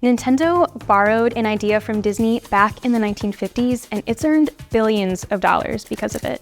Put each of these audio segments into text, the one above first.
Nintendo borrowed an idea from Disney back in the 1950s, and it's earned billions of dollars because of it.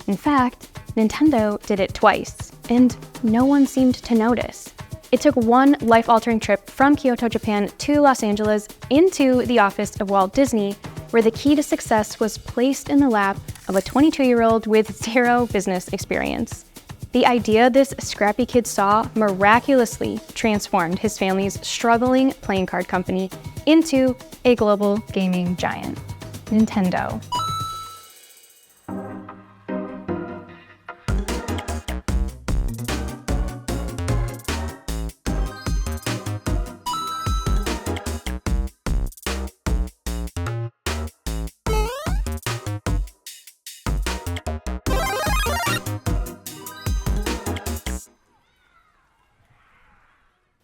In fact, Nintendo did it twice, and no one seemed to notice. It took one life-altering trip from Kyoto, Japan to Los Angeles into the office of Walt Disney, where the key to success was placed in the lap of a 22-year-old with zero business experience. The idea this scrappy kid saw miraculously transformed his family's struggling playing card company into a global gaming giant, Nintendo.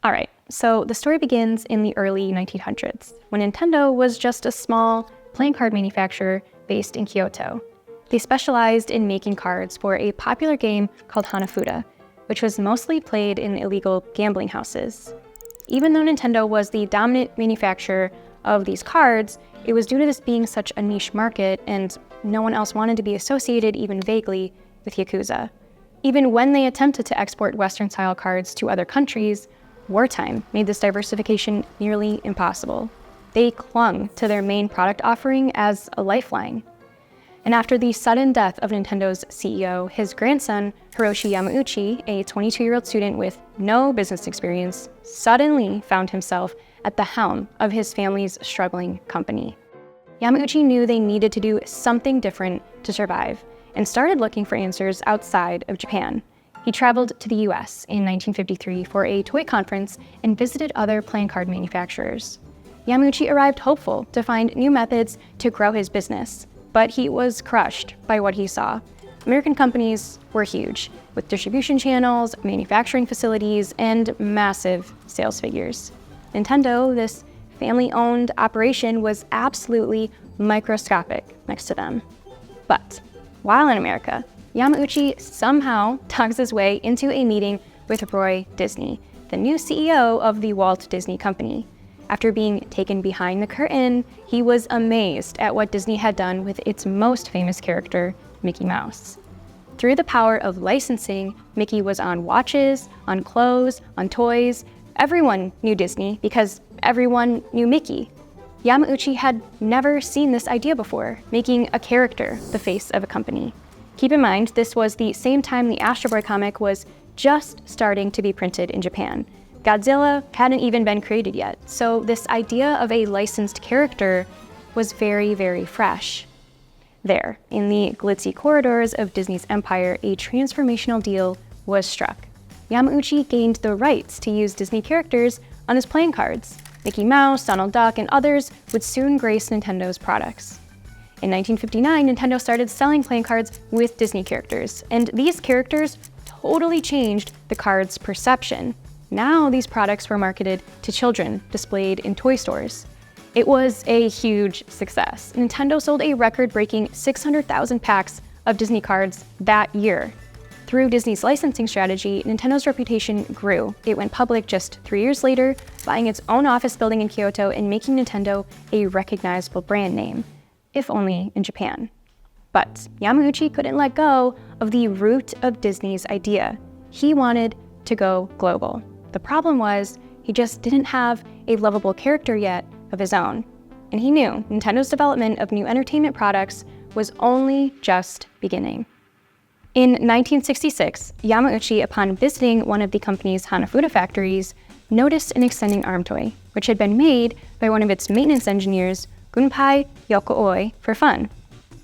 All right, so the story begins in the early 1900s, when Nintendo was just a small playing card manufacturer based in Kyoto. They specialized in making cards for a popular game called Hanafuda, which was mostly played in illegal gambling houses. Even though Nintendo was the dominant manufacturer of these cards, it was due to this being such a niche market, and no one else wanted to be associated even vaguely with Yakuza. Even when they attempted to export Western-style cards to other countries, wartime made this diversification nearly impossible. They clung to their main product offering as a lifeline. And after the sudden death of Nintendo's CEO, his grandson, Hiroshi Yamauchi, a 22-year-old student with no business experience, suddenly found himself at the helm of his family's struggling company. Yamauchi knew they needed to do something different to survive, and started looking for answers outside of Japan. He traveled to the US in 1953 for a toy conference and visited other playing card manufacturers. Yamauchi arrived hopeful to find new methods to grow his business, but he was crushed by what he saw. American companies were huge, with distribution channels, manufacturing facilities, and massive sales figures. Nintendo, this family-owned operation, was absolutely microscopic next to them. But while in America, Yamauchi somehow tugs his way into a meeting with Roy Disney, the new CEO of the Walt Disney Company. After being taken behind the curtain, he was amazed at what Disney had done with its most famous character, Mickey Mouse. Through the power of licensing, Mickey was on watches, on clothes, on toys. Everyone knew Disney because everyone knew Mickey. Yamauchi had never seen this idea before, making a character the face of a company. Keep in mind, this was the same time the Astro Boy comic was just starting to be printed in Japan. Godzilla hadn't even been created yet, so this idea of a licensed character was very, very fresh. There, in the glitzy corridors of Disney's empire, a transformational deal was struck. Yamauchi gained the rights to use Disney characters on his playing cards. Mickey Mouse, Donald Duck, and others would soon grace Nintendo's products. In 1959, Nintendo started selling playing cards with Disney characters, and these characters totally changed the card's perception. Now these products were marketed to children, displayed in toy stores. It was a huge success. Nintendo sold a record-breaking 600,000 packs of Disney cards that year. Through Disney's licensing strategy, Nintendo's reputation grew. It went public just 3 years later, buying its own office building in Kyoto and making Nintendo a recognizable brand name, if only in Japan. But Yamauchi couldn't let go of the root of Disney's idea. He wanted to go global. The problem was, he just didn't have a lovable character yet of his own. And he knew Nintendo's development of new entertainment products was only just beginning. In 1966, Yamauchi, upon visiting one of the company's Hanafuda factories, noticed an extending arm toy, which had been made by one of its maintenance engineers, Gunpei Yokooi, for fun.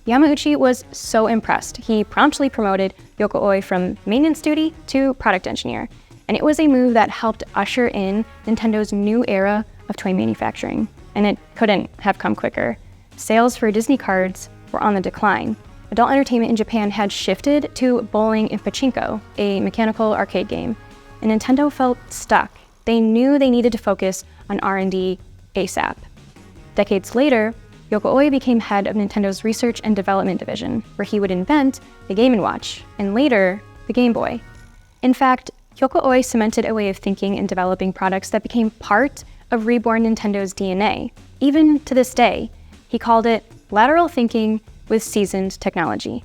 Yamauchi was so impressed, he promptly promoted Yokooi from maintenance duty to product engineer, and it was a move that helped usher in Nintendo's new era of toy manufacturing, and it couldn't have come quicker. Sales for Disney cards were on the decline. Adult entertainment in Japan had shifted to bowling and pachinko, a mechanical arcade game, and Nintendo felt stuck. They knew they needed to focus on R&D ASAP. Decades later, Yokooi became head of Nintendo's research and development division, where he would invent the Game & Watch, and later, the Game Boy. In fact, Yokooi cemented a way of thinking and developing products that became part of reborn Nintendo's DNA. Even to this day, he called it lateral thinking with seasoned technology.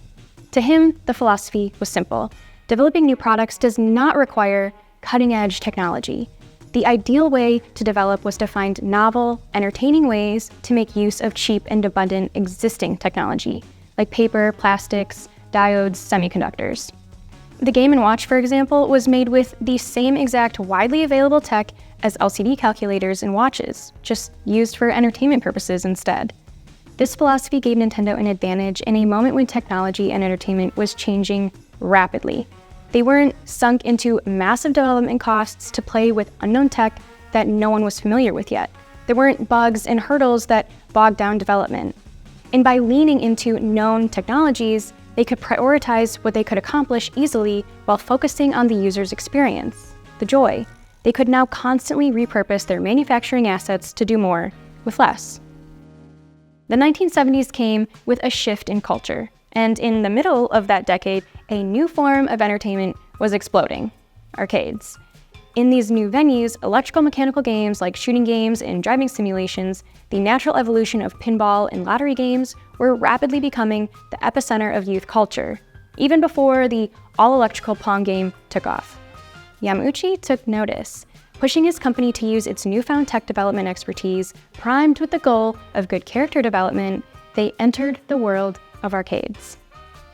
To him, the philosophy was simple. Developing new products does not require cutting-edge technology. The ideal way to develop was to find novel, entertaining ways to make use of cheap and abundant existing technology, like paper, plastics, diodes, semiconductors. The Game & Watch, for example, was made with the same exact widely available tech as LCD calculators and watches, just used for entertainment purposes instead. This philosophy gave Nintendo an advantage in a moment when technology and entertainment was changing rapidly. They weren't sunk into massive development costs to play with unknown tech that no one was familiar with yet. There weren't bugs and hurdles that bogged down development. And by leaning into known technologies, they could prioritize what they could accomplish easily while focusing on the user's experience, the joy. They could now constantly repurpose their manufacturing assets to do more with less. The 1970s came with a shift in culture, and in the middle of that decade, a new form of entertainment was exploding: arcades. In these new venues, electrical mechanical games like shooting games and driving simulations, the natural evolution of pinball and lottery games were rapidly becoming the epicenter of youth culture, even before the all-electrical Pong game took off. Yamauchi took notice, pushing his company to use its newfound tech development expertise. Primed with the goal of good character development, they entered the world of arcades.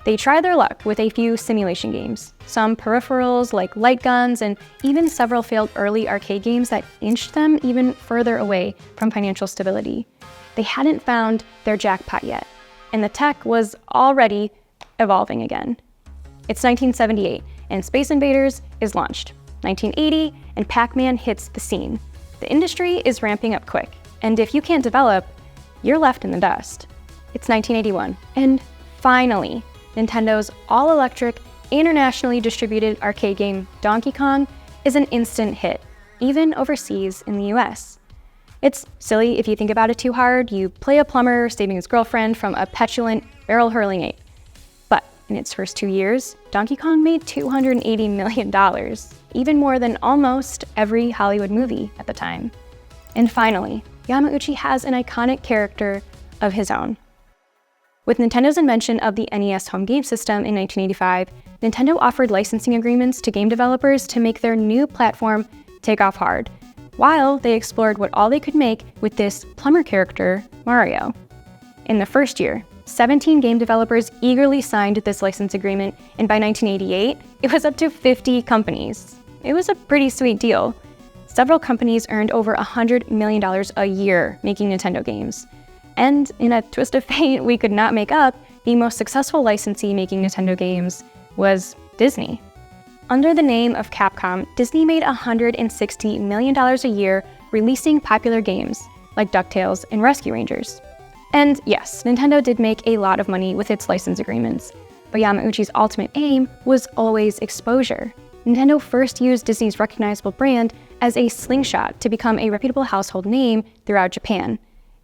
They tried their luck with a few simulation games, some peripherals like light guns, and even several failed early arcade games that inched them even further away from financial stability. They hadn't found their jackpot yet, and the tech was already evolving again. It's 1978, and Space Invaders is launched. 1980, and Pac-Man hits the scene. The industry is ramping up quick, and if you can't develop, you're left in the dust. It's 1981, and finally, Nintendo's all-electric, internationally distributed arcade game Donkey Kong is an instant hit, even overseas in the US. It's silly if you think about it too hard. You play a plumber saving his girlfriend from a petulant, barrel-hurling ape. But in its first 2 years, Donkey Kong made $280 million, even more than almost every Hollywood movie at the time. And finally, Yamauchi has an iconic character of his own. With Nintendo's invention of the NES home game system in 1985, Nintendo offered licensing agreements to game developers to make their new platform take off hard, while they explored what all they could make with this plumber character, Mario. In the first year, 17 game developers eagerly signed this license agreement, and by 1988, it was up to 50 companies. It was a pretty sweet deal. Several companies earned over $100 million a year making Nintendo games. And in a twist of fate we could not make up, the most successful licensee making Nintendo games was Disney. Under the name of Capcom, Disney made $160 million a year releasing popular games like DuckTales and Rescue Rangers. And yes, Nintendo did make a lot of money with its license agreements, but Yamauchi's ultimate aim was always exposure. Nintendo first used Disney's recognizable brand as a slingshot to become a reputable household name throughout Japan.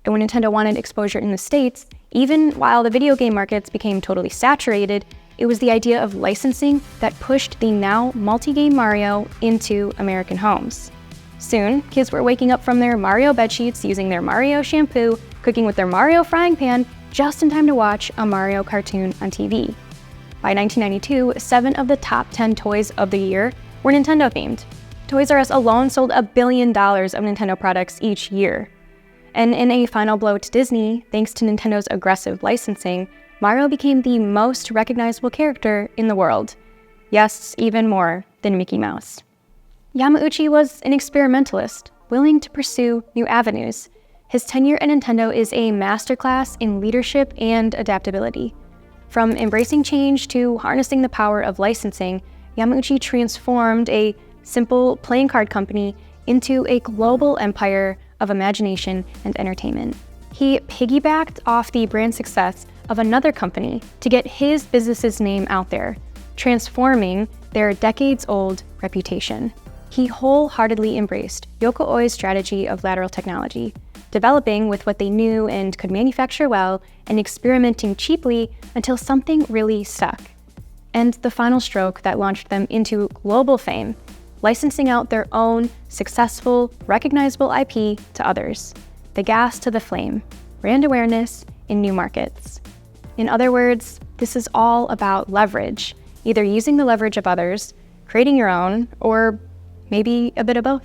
And when Nintendo wanted exposure in the States, even while the video game markets became totally saturated, it was the idea of licensing that pushed the now multi-game Mario into American homes. Soon, kids were waking up from their Mario bedsheets using their Mario shampoo, cooking with their Mario frying pan, just in time to watch a Mario cartoon on TV. By 1992, 7 of the top 10 toys of the year were Nintendo-themed. Toys R Us alone sold $1 billion of Nintendo products each year. And in a final blow to Disney, thanks to Nintendo's aggressive licensing, Mario became the most recognizable character in the world. Yes, even more than Mickey Mouse. Yamauchi was an experimentalist, willing to pursue new avenues. His tenure at Nintendo is a masterclass in leadership and adaptability. From embracing change to harnessing the power of licensing, Yamauchi transformed a simple playing card company into a global empire of imagination and entertainment. He piggybacked off the brand success of another company to get his business's name out there, transforming their decades-old reputation. He wholeheartedly embraced Yoko Oi's strategy of lateral technology, developing with what they knew and could manufacture well, and experimenting cheaply until something really stuck. And the final stroke that launched them into global fame, licensing out their own successful, recognizable IP to others. The gas to the flame, brand awareness in new markets. In other words, this is all about leverage, either using the leverage of others, creating your own, or maybe a bit of both.